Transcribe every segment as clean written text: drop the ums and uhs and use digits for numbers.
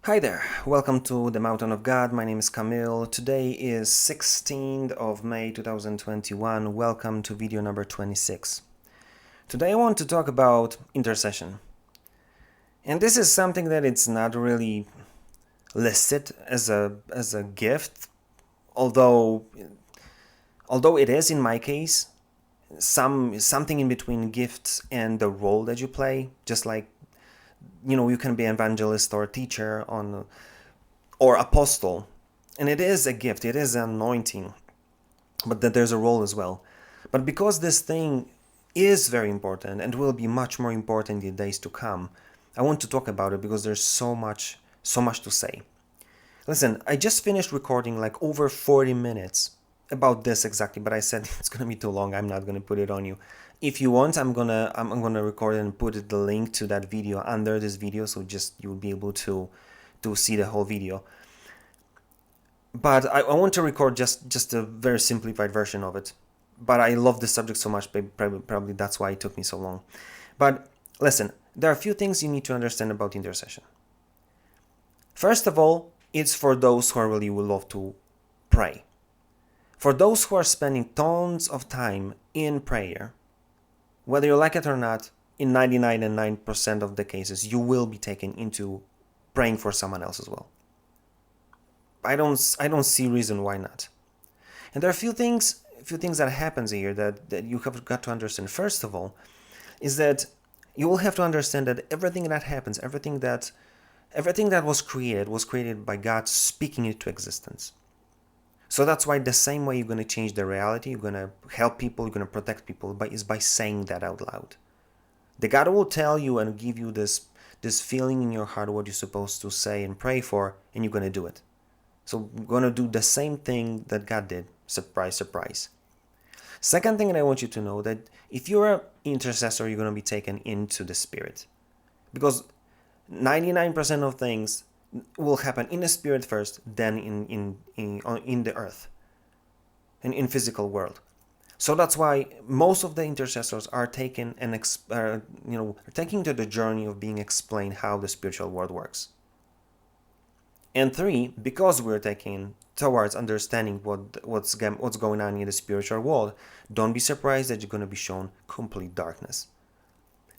Hi there, welcome to the Mountain of God. My name is Camille. Today is 16th of May 2021. Welcome to video number 26. Today I want to talk about intercession. And this is something that it's not really listed as a gift, although it is in my case something in between gifts and the role that you play, just like you can be an evangelist or a teacher or apostle, and it is a gift, it is an anointing, but that there's a role as well. But because this thing is very important and will be much more important in the days to come, I want to talk about it because there's so much to say. Listen, I just finished recording like over 40 minutes about this exactly, but I said it's gonna be too long. I'm not gonna put it on you. If you want, I'm gonna record it and put the link to that video under this video, so just you'll be able to see the whole video. But I want to record just a very simplified version of it. But I love this subject so much, probably that's why it took me so long. But listen, there are a few things you need to understand about intercession. First of all, it's for those who really would love to pray. For those who are spending tons of time in prayer, whether you like it or not, in 99.9% of the cases, you will be taken into praying for someone else as well. I don't see reason why not. And there are a few things that happens here that you have got to understand. First of all, is that you will have to understand that everything that happens, everything that was created by God speaking it to existence. So that's why the same way you're going to change the reality, you're going to help people, you're going to protect people, is by saying that out loud. The God will tell you and give you this feeling in your heart what you're supposed to say and pray for, and you're going to do it. So we're going to do the same thing that God did. Surprise, surprise. Second thing that I want you to know, that if you're an intercessor, you're going to be taken into the Spirit. Because 99% of things will happen in the Spirit first, then in the earth, and in physical world. So that's why most of the intercessors are taken and taking to the journey of being explained how the spiritual world works. And three, because we're taking towards understanding what's going on in the spiritual world, don't be surprised that you're going to be shown complete darkness.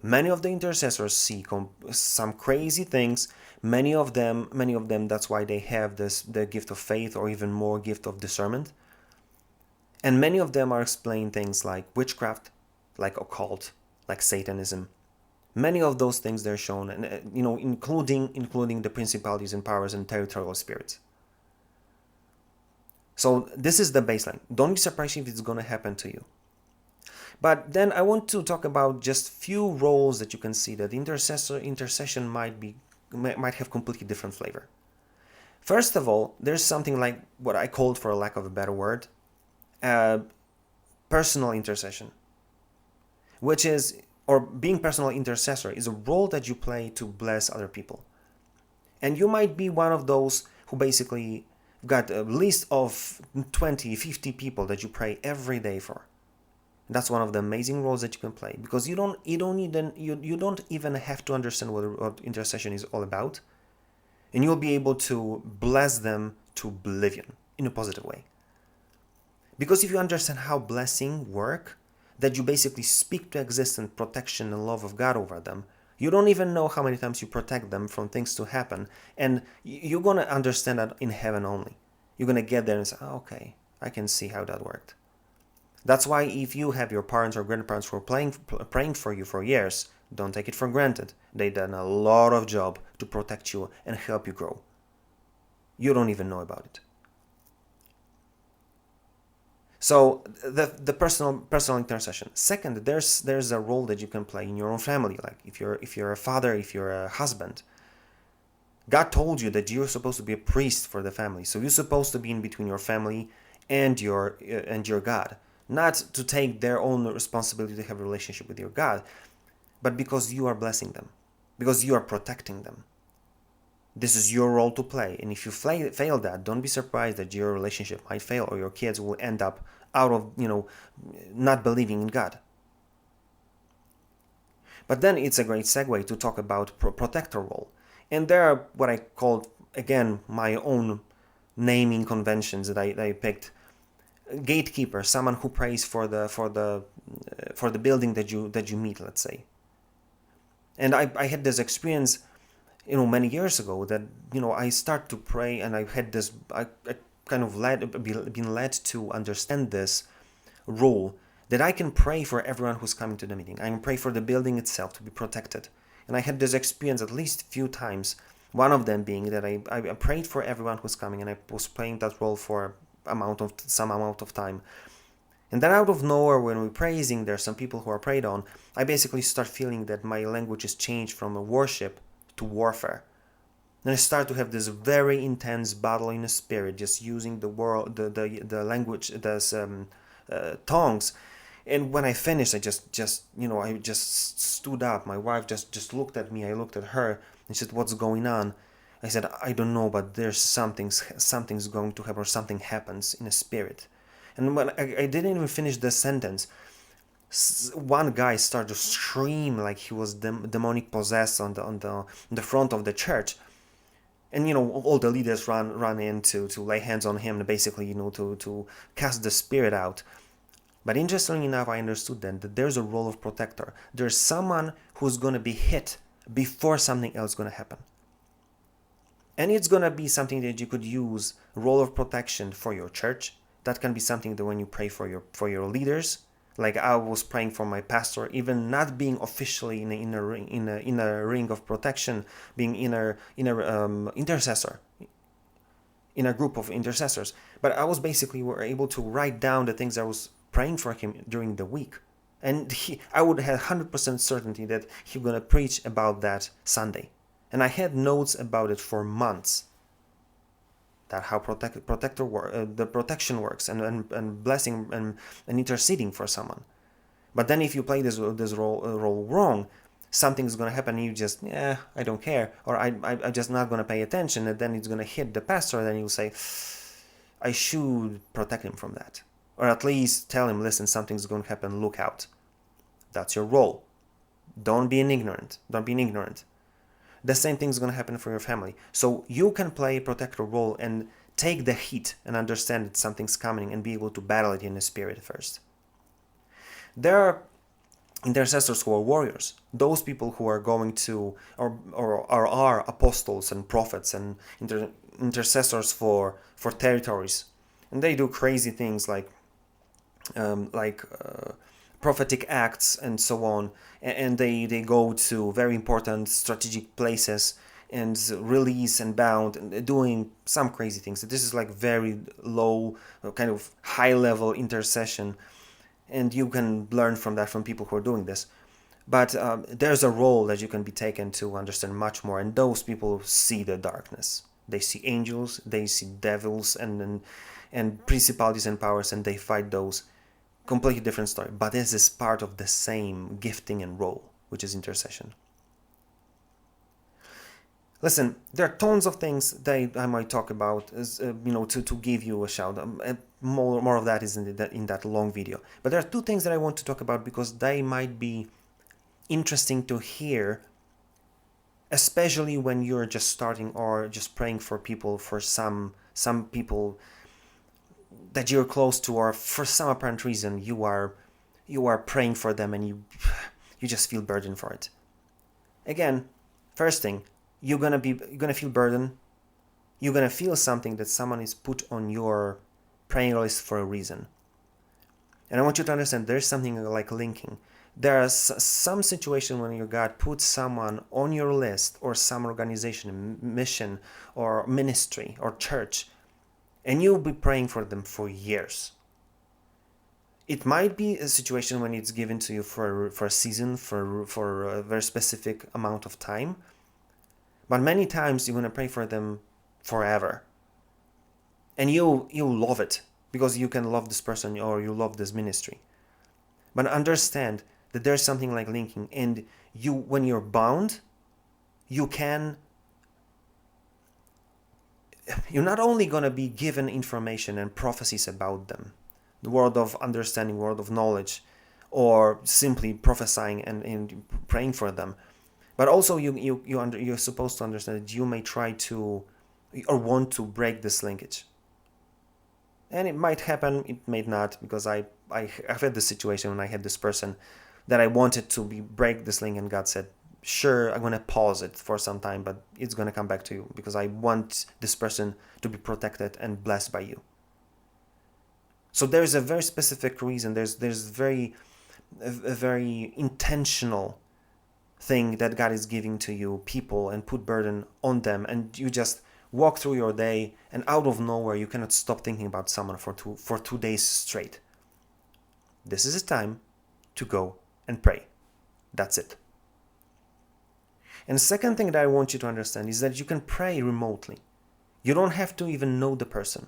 Many of the intercessors see some crazy things. Many of them, that's why they have the gift of faith, or even more gift of discernment. And many of them are explaining things like witchcraft, like occult, like Satanism. Many of those things they're shown, and including the principalities and powers and territorial spirits. So this is the baseline. Don't be surprised if it's going to happen to you. But then I want to talk about just few roles that you can see that intercession might have completely different flavor. First of all, there's something like what I called, for lack of a better word, personal intercession, which is, or being personal intercessor, is a role that you play to bless other people. And you might be one of those who basically got a list of 20, 50 people that you pray every day for. That's one of the amazing roles that you can play, because you don't even have to understand what intercession is all about, and you'll be able to bless them to oblivion in a positive way. Because if you understand how blessing work, that you basically speak to existence, protection and love of God over them, you don't even know how many times you protect them from things to happen, and you're going to understand that in heaven only. You're going to get there and say, oh, okay, I can see how that worked. That's why if you have your parents or grandparents who are praying for you for years, don't take it for granted. They've done a lot of job to protect you and help you grow. You don't even know about it. So the personal intercession. Second, there's a role that you can play in your own family. Like if you're a father, if you're a husband, God told you that you're supposed to be a priest for the family. So you're supposed to be in between your family and your God. Not to take their own responsibility to have a relationship with your God, but because you are blessing them, because you are protecting them. This is your role to play. And if you fail that, don't be surprised that your relationship might fail, or your kids will end up out of, not believing in God. But then it's a great segue to talk about protector role. And there are what I call, again, my own naming conventions that I picked. Gatekeeper, someone who prays for the building that you meet, let's say. And I had this experience, many years ago, that I start to pray, and I had this I kind of been led to understand this rule, that I can pray for everyone who's coming to the meeting. I can pray for the building itself to be protected. And I had this experience at least a few times. One of them being that I prayed for everyone who's coming, and I was playing that role for some amount of time. And then out of nowhere, when we're praising, there's some people who are prayed on, I basically start feeling that my language is changed from a worship to warfare. And I start to have this very intense battle in the spirit, just using the language, tongues. And when I finished, I just stood up. My wife just looked at me. I looked at her and said, "What's going on?" I said, "I don't know, but there's something's going to happen, or something happens in the spirit." And when I didn't even finish the sentence, one guy started to scream like he was demonic possessed on the front of the church. And all the leaders run in to lay hands on him, and basically to cast the spirit out. But interestingly enough, I understood then that there's a role of protector. There's someone who's going to be hit before something else is going to happen. And it's going to be something that you could use, role of protection for your church. That can be something that when you pray for your leaders, like I was praying for my pastor, even not being officially in a ring of protection, being in a intercessor, in a group of intercessors. But I was basically able to write down the things I was praying for him during the week. And I would have 100% certainty that he was going to preach about that Sunday. And I had notes about it for months. That how the protection works, and blessing and interceding for someone. But then if you play this role wrong, something's going to happen, and you just, I don't care, or I'm just not going to pay attention, and then it's going to hit the pastor, and then you'll say, I should protect him from that. Or at least tell him, listen, something's going to happen, look out. That's your role. Don't be ignorant. The same thing is going to happen for your family. So you can play a protector role and take the heat and understand that something's coming and be able to battle it in the spirit first. There are intercessors who are warriors. Those people who are going to, or are apostles and prophets and intercessors for territories. And they do crazy things like prophetic acts and so on, and they go to very important strategic places and release and bound and doing some crazy things. This is like very low, kind of high level intercession, and you can learn from that from people who are doing this. But there's a role that you can be taken to understand much more, and those people see the darkness. They see angels, they see devils and principalities and powers, and they fight those. Completely different story, but this is part of the same gifting and role, which is intercession. Listen, there are tons of things that I might talk about, to give you a shout. More of that is in that long video. But there are two things that I want to talk about because they might be interesting to hear, especially when you're just starting or just praying for people, for some people that you're close to, or for some apparent reason you are praying for them and you just feel burdened for it. Again, first thing, you're gonna feel burden. You're gonna feel something that someone is put on your praying list for a reason. And I want you to understand there's something like linking. There are some situation when your God puts someone on your list, or some organization, mission, or ministry, or church, and you'll be praying for them for years. It might be a situation when it's given to you for a season, for a very specific amount of time. But many times you're going to pray for them forever. And you'll love it because you can love this person or you love this ministry. But understand that there's something like linking, and when you're bound, you're not only going to be given information and prophecies about them, the word of understanding, word of knowledge, or simply prophesying and praying for them, But also you're supposed to understand that you may try to or want to break this linkage. And it might happen, it may not, because I've had this situation when I had this person that I wanted to break this link, and God said, sure, I'm going to pause it for some time, but it's going to come back to you because I want this person to be protected and blessed by you. So there's a very specific reason, there's a very intentional thing that God is giving to you, people, and put burden on them, and you just walk through your day, and out of nowhere you cannot stop thinking about someone for 2 days straight. This is a time to go and pray. That's it. And the second thing that I want you to understand is that you can pray remotely. You don't have to even know the person.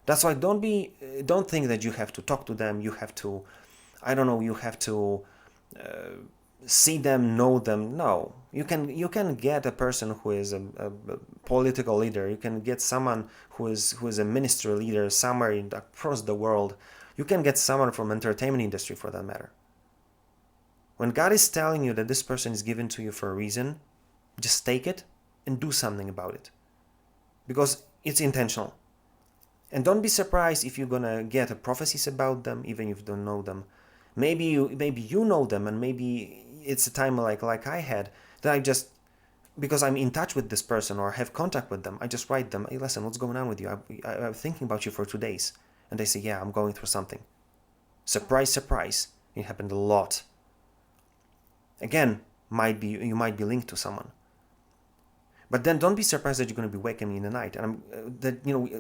That's why don't think that you have to talk to them, you have to, you have to see them, know them. No, you can get a person who is a political leader. You can get someone who is a ministry leader somewhere across the world. You can get someone from entertainment industry for that matter. When God is telling you that this person is given to you for a reason, just take it and do something about it, because it's intentional. And don't be surprised if you're gonna get prophecies about them, even if you don't know them. Maybe you know them, and maybe it's a time like I had, that I just, because I'm in touch with this person or have contact with them, I just write them, hey, listen, what's going on with you? I'm thinking about you for 2 days. And they say, yeah, I'm going through something. Surprise, surprise. It happened a lot. Again, you might be linked to someone. But then don't be surprised that you're going to be waking in the night, and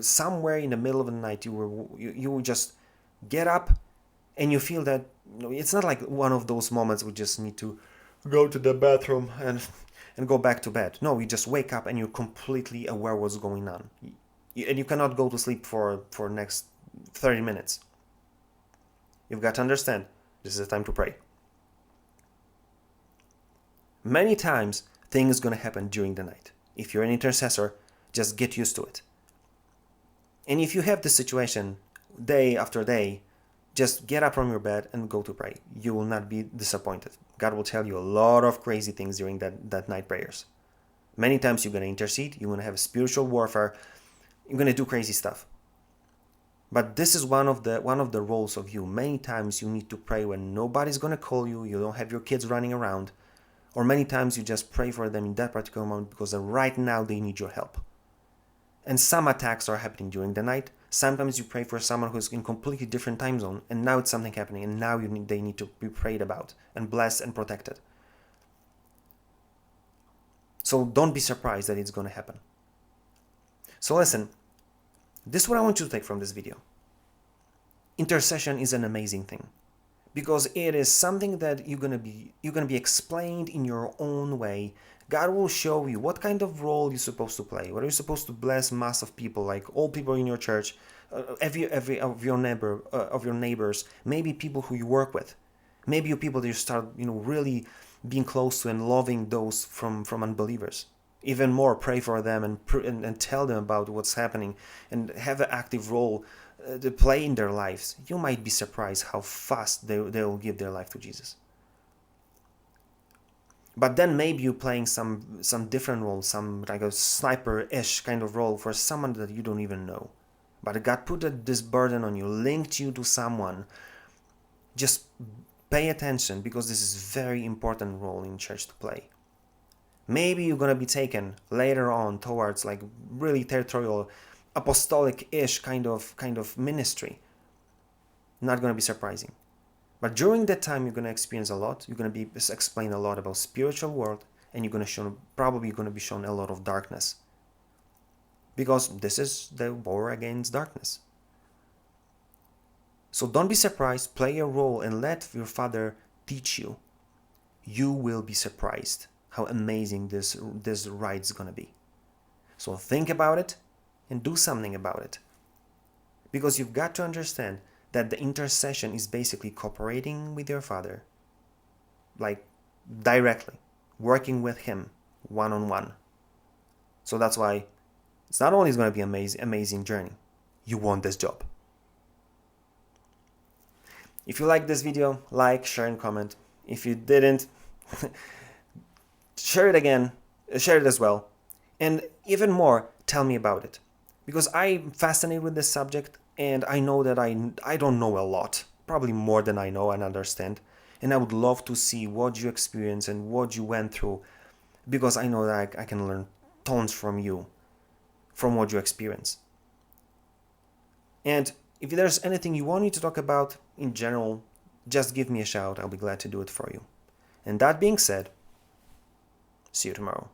somewhere in the middle of the night you will just get up, and you feel that it's not like one of those moments we just need to go to the bathroom and go back to bed. No, you just wake up and you're completely aware what's going on, and you cannot go to sleep for next 30 minutes. You've got to understand, this is a time to pray. Many times things are going to happen during the night. If you're an intercessor, just get used to it. And if you have this situation day after day, just get up from your bed and go to pray. You will not be disappointed. God will tell you a lot of crazy things during that night prayers. Many times you're going to intercede, you're going to have spiritual warfare, you're going to do crazy stuff. But this is one of the roles of you. Many times you need to pray when nobody's going to call you, you don't have your kids running around. Or many times you just pray for them in that particular moment because right now they need your help. And some attacks are happening during the night. Sometimes you pray for someone who's in completely different time zone, and now it's something happening, and now they need to be prayed about and blessed and protected. So don't be surprised that it's going to happen. So listen, this is what I want you to take from this video. Intercession is an amazing thing, because it is something that you're gonna be explained in your own way. God will show you what kind of role you're supposed to play. Whether you're supposed to bless mass of people, like all people in your church, every of your neighbors, maybe people who you work with, maybe you people that you start really being close to and loving those from unbelievers. Even more, pray for them and tell them about what's happening and have an active role to play in their lives. You might be surprised how fast they will give their life to Jesus. But then maybe you're playing some different role, some like a sniper-ish kind of role for someone that you don't even know. But God put this burden on you, linked you to someone. Just pay attention, because this is a very important role in church to play. Maybe you're going to be taken later on towards like really territorial, apostolic-ish kind of ministry. Not going to be surprising. But during that time, you're going to experience a lot. You're going to be explained a lot about spiritual world, and you're going to probably going to be shown a lot of darkness. Because this is the war against darkness. So don't be surprised, play your role and let your Father teach you. You will be surprised how amazing this ride is going to be. So think about it and do something about it. Because you've got to understand that the intercession is basically cooperating with your Father, like directly, working with Him one-on-one. So that's why it's not only going to be an amazing journey, you want this job. If you like this video, like, share, and comment. If you didn't, share it again, share it as well. And even more, tell me about it. Because I'm fascinated with this subject, and I know that I don't know a lot, probably more than I know and understand. And I would love to see what you experience and what you went through, because I know that I can learn tons from you, from what you experience. And if there's anything you want me to talk about in general, just give me a shout. I'll be glad to do it for you. And that being said, see you tomorrow.